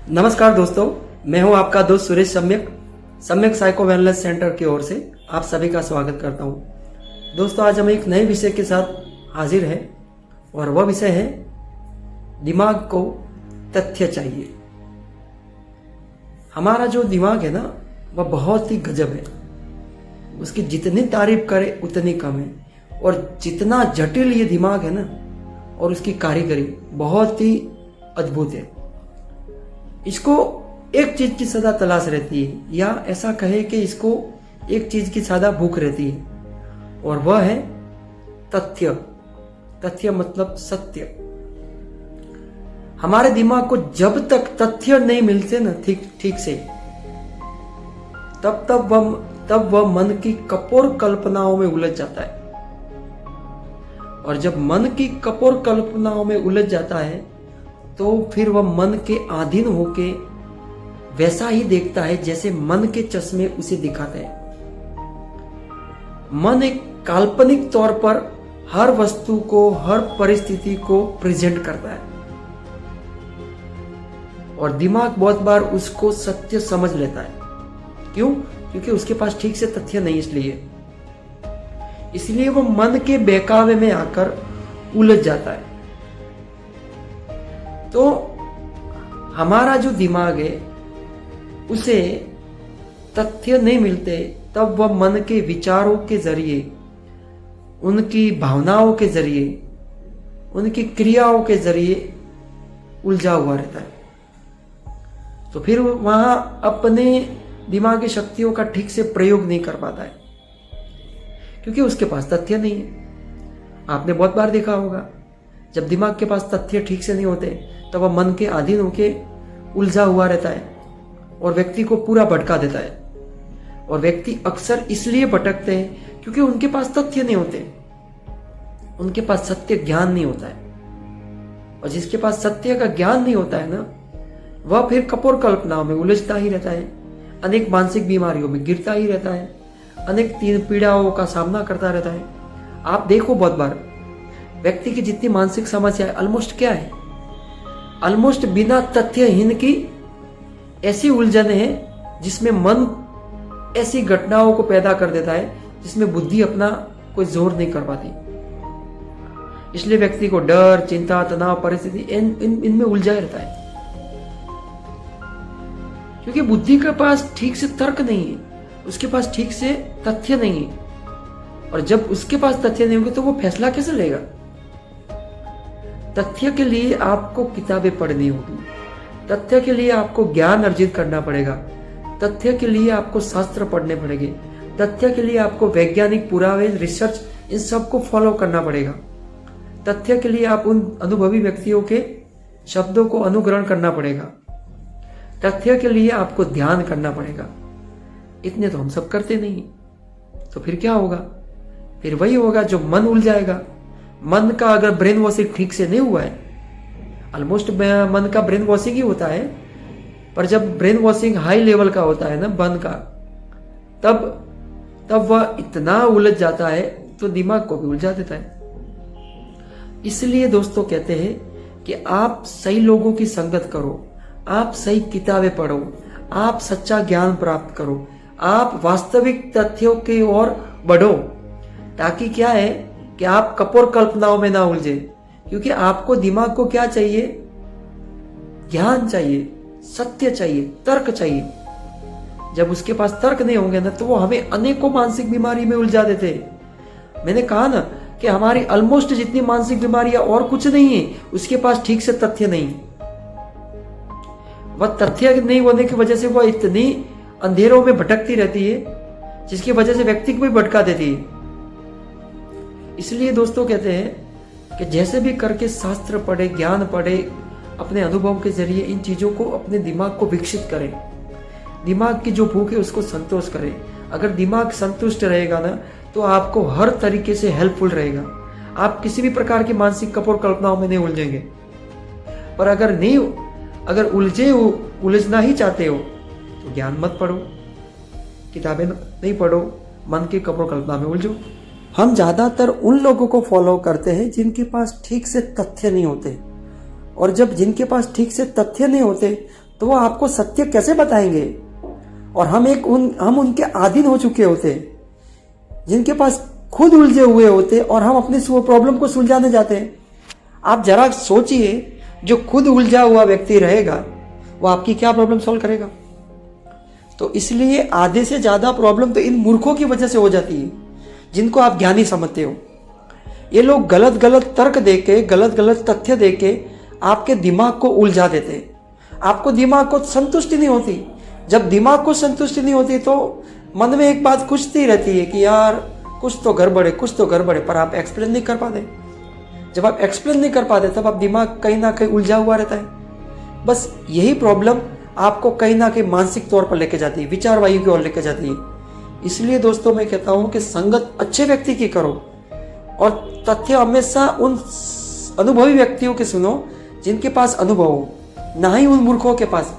नमस्कार दोस्तों, मैं हूं आपका दोस्त सुरेश सम्यक साइको वेलनेस सेंटर की ओर से आप सभी का स्वागत करता हूं। दोस्तों, आज हम एक नए विषय के साथ हाजिर हैं और वह विषय है दिमाग को तथ्य चाहिए। हमारा जो दिमाग है ना, वह बहुत ही गजब है। उसकी जितनी तारीफ करे उतनी कम है, और जितना जटिल ये दिमाग है ना, और उसकी कारीगरी बहुत ही अद्भुत है। इसको एक चीज की सदा तलाश रहती है, या ऐसा कहे कि इसको एक चीज की सदा भूख रहती है, और वह है तथ्य। तथ्य मतलब सत्य। हमारे दिमाग को जब तक तथ्य नहीं मिलते ना ठीक से, तब वह मन की कपोर कल्पनाओं में उलझ जाता है। और जब मन की कपोर कल्पनाओं में उलझ जाता है तो फिर वह मन के अधीन होके वैसा ही देखता है जैसे मन के चश्मे उसे दिखाते हैं। मन एक काल्पनिक तौर पर हर वस्तु को, हर परिस्थिति को प्रेजेंट करता है, और दिमाग बहुत बार उसको सत्य समझ लेता है। क्यों? क्योंकि उसके पास ठीक से तथ्य नहीं, इसलिए वो मन के बहकावे में आकर उलझ जाता है। तो हमारा जो दिमाग है, उसे तथ्य नहीं मिलते, तब वह मन के विचारों के जरिए, उनकी भावनाओं के जरिए, उनकी क्रियाओं के जरिए उलझा हुआ रहता है। तो फिर वहां अपने दिमागी शक्तियों का ठीक से प्रयोग नहीं कर पाता है, क्योंकि उसके पास तथ्य नहीं है। आपने बहुत बार देखा होगा, जब दिमाग के पास तथ्य ठीक से नहीं होते तब वह मन के अधीन होके उलझा हुआ रहता है और व्यक्ति को पूरा भटका देता है। और व्यक्ति अक्सर इसलिए भटकते हैं क्योंकि उनके पास तथ्य नहीं होते, उनके पास सत्य ज्ञान नहीं होता है। और जिसके पास सत्य का ज्ञान नहीं होता है ना, वह फिर कपोर कल्पनाओं में उलझता ही रहता है, अनेक मानसिक बीमारियों में गिरता ही रहता है, अनेक पीड़ाओं का सामना करता रहता है। आप देखो, बहुत बार व्यक्ति की जितनी मानसिक समस्या है, ऑलमोस्ट क्या है, ऑलमोस्ट बिना तथ्यहीन की ऐसी उलझने हैं जिसमें मन ऐसी घटनाओं को पैदा कर देता है जिसमें बुद्धि अपना कोई जोर नहीं कर पाती। इसलिए व्यक्ति को डर, चिंता, तनाव, परिस्थिति इनमें उलझा रहता है, क्योंकि बुद्धि के पास ठीक से तर्क नहीं है, उसके पास ठीक से तथ्य नहीं है। और जब उसके पास तथ्य नहीं होंगे तो वो फैसला कैसे लेगा? तथ्य के लिए आपको किताबें पढ़नी होगी, तथ्य के लिए आपको ज्ञान अर्जित करना पड़ेगा, तथ्य के लिए आपको शास्त्र पढ़ने पड़ेंगे, तथ्य के लिए आपको वैज्ञानिक पुरावे, रिसर्च, इन सब को फॉलो करना पड़ेगा। तथ्य के लिए आप उन अनुभवी व्यक्तियों के शब्दों को अनुग्रहण करना पड़ेगा। तथ्य के लिए आपको ध्यान करना पड़ेगा। इतने तो हम सब करते नहीं। तो फिर क्या होगा? फिर वही होगा जो मन उलझाएगा। मन का अगर ब्रेन वॉशिंग ठीक से नहीं हुआ है, ऑलमोस्ट मन का ब्रेन वॉशिंग ही होता है, पर जब ब्रेन वॉशिंग हाई लेवल का होता है ना, मन का, तब वह इतना उलझ जाता है तो दिमाग को भी उलझा देता है। इसलिए दोस्तों कहते हैं कि आप सही लोगों की संगत करो, आप सही किताबें पढ़ो, आप सच्चा ज्ञान प्राप्त करो, आप वास्तविक तथ्यों की ओर बढ़ो, ताकि क्या है कि आप कपोर कल्पनाओं में ना उलझे। क्योंकि आपको दिमाग को क्या चाहिए? ज्ञान चाहिए, सत्य चाहिए, तर्क चाहिए। जब उसके पास तर्क नहीं होंगे ना, तो वो हमें अनेकों मानसिक बीमारी में उलझा देते हैं। मैंने कहा ना कि हमारी ऑलमोस्ट जितनी मानसिक बीमारियां और कुछ नहीं है, उसके पास ठीक से तथ्य नहीं। वह तथ्य नहीं होने की वजह से वह इतनी अंधेरों में भटकती रहती है, जिसकी वजह से व्यक्ति को भी भटका देती है। इसलिए दोस्तों कहते हैं कि जैसे भी करके शास्त्र पढ़े, ज्ञान पढ़े, अपने अनुभव के जरिए इन चीजों को, अपने दिमाग को विकसित करें। दिमाग की जो भूख है उसको संतोष करें। अगर दिमाग संतुष्ट रहेगा ना, तो आपको हर तरीके से हेल्पफुल रहेगा। आप किसी भी प्रकार की मानसिक कपोर कल्पनाओं में नहीं उलझेंगे। पर अगर उलझना ही चाहते हो तो ज्ञान मत पढ़ो, किताबें नहीं पढ़ो, मन की कपोर कल्पना में उलझो। हम ज्यादातर उन लोगों को फॉलो करते हैं जिनके पास ठीक से तथ्य नहीं होते, और जब जिनके पास ठीक से तथ्य नहीं होते तो वो आपको सत्य कैसे बताएंगे? और हम उनके अधीन हो चुके होते, जिनके पास खुद उलझे हुए होते, और हम अपनी प्रॉब्लम को सुलझाने जाते हैं। आप जरा सोचिए, जो खुद उलझा हुआ व्यक्ति रहेगा वो आपकी क्या प्रॉब्लम सॉल्व करेगा? तो इसलिए आधे से ज्यादा प्रॉब्लम तो इन मूर्खों की वजह से हो जाती है, जिनको आप ज्ञानी समझते हो। ये लोग गलत गलत तर्क देके, गलत गलत तथ्य देके आपके दिमाग को उलझा देते। आपको दिमाग को संतुष्टि नहीं होती। जब दिमाग को संतुष्टि नहीं होती तो मन में एक बात खुजती रहती है कि यार कुछ तो गड़बड़ है, कुछ तो गड़बड़ है, पर आप एक्सप्लेन नहीं कर पाते। जब आप एक्सप्लेन नहीं कर पाते तब आप दिमाग कहीं ना कहीं उलझा हुआ रहता है। बस यही प्रॉब्लम आपको कहीं ना कहीं मानसिक तौर पर लेके जाती है, विचार वायु की ओर लेके जाती है। इसलिए दोस्तों मैं कहता हूं कि संगत अच्छे व्यक्ति की करो, और तथ्य हमेशा उन अनुभवी व्यक्तियों के सुनो जिनके पास अनुभव हो, ना ही उन मूर्खों के पास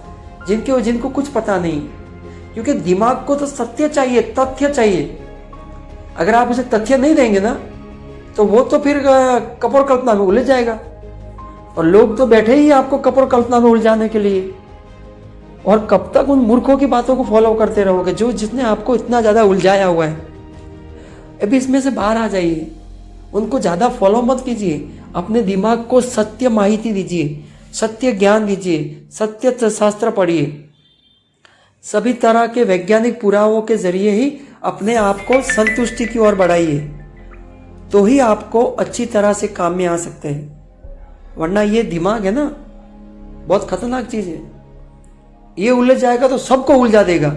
जिनको कुछ पता नहीं। क्योंकि दिमाग को तो सत्य चाहिए, तथ्य चाहिए। अगर आप उसे तथ्य नहीं देंगे ना, तो वो तो फिर कपोल कल्पना में उलझ जाएगा। और लोग तो बैठे ही आपको कपोल कल्पना में उलझाने के लिए। और कब तक उन मूर्खों की बातों को फॉलो करते रहोगे, जिसने आपको इतना ज्यादा उलझाया हुआ है? अभी इसमें से बाहर आ जाइए। उनको ज्यादा फॉलो मत कीजिए। अपने दिमाग को सत्य माहिती दीजिए, सत्य ज्ञान दीजिए, सत्य शास्त्र पढ़िए। सभी तरह के वैज्ञानिक पुरावों के जरिए ही अपने आप को संतुष्टि की ओर बढ़ाइए, तो ही आपको अच्छी तरह से काम में आ सकते हैं। वरना ये दिमाग है ना, बहुत खतरनाक चीज है। ये उलझ जाएगा तो सबको उलझा देगा,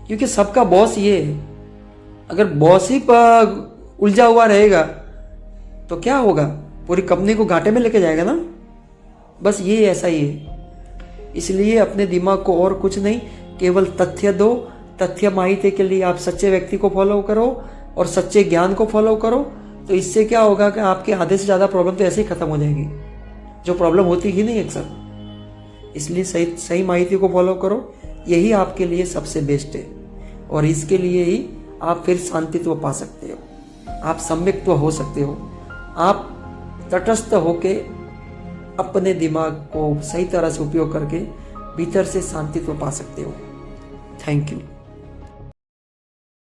क्योंकि सबका बॉस ये है। अगर बॉस ही उलझा हुआ रहेगा तो क्या होगा? पूरी कंपनी को घाटे में लेके जाएगा ना। बस ये ऐसा ही है। इसलिए अपने दिमाग को और कुछ नहीं, केवल तथ्य दो। तथ्य माहिती के लिए आप सच्चे व्यक्ति को फॉलो करो और सच्चे ज्ञान को फॉलो करो। तो इससे क्या होगा कि आपके आधे से ज्यादा प्रॉब्लम तो ऐसे ही खत्म हो जाएगी, जो प्रॉब्लम होती ही नहीं अक्सर। इसलिए सही माहिती को फॉलो करो, यही आपके लिए सबसे बेस्ट है। और इसके लिए ही आप फिर शांतित्व पा सकते हो, आप सम्यक्त्व हो सकते हो, आप तटस्थ होके अपने दिमाग को सही तरह से उपयोग करके भीतर से शांतित्व पा सकते हो। Thank you.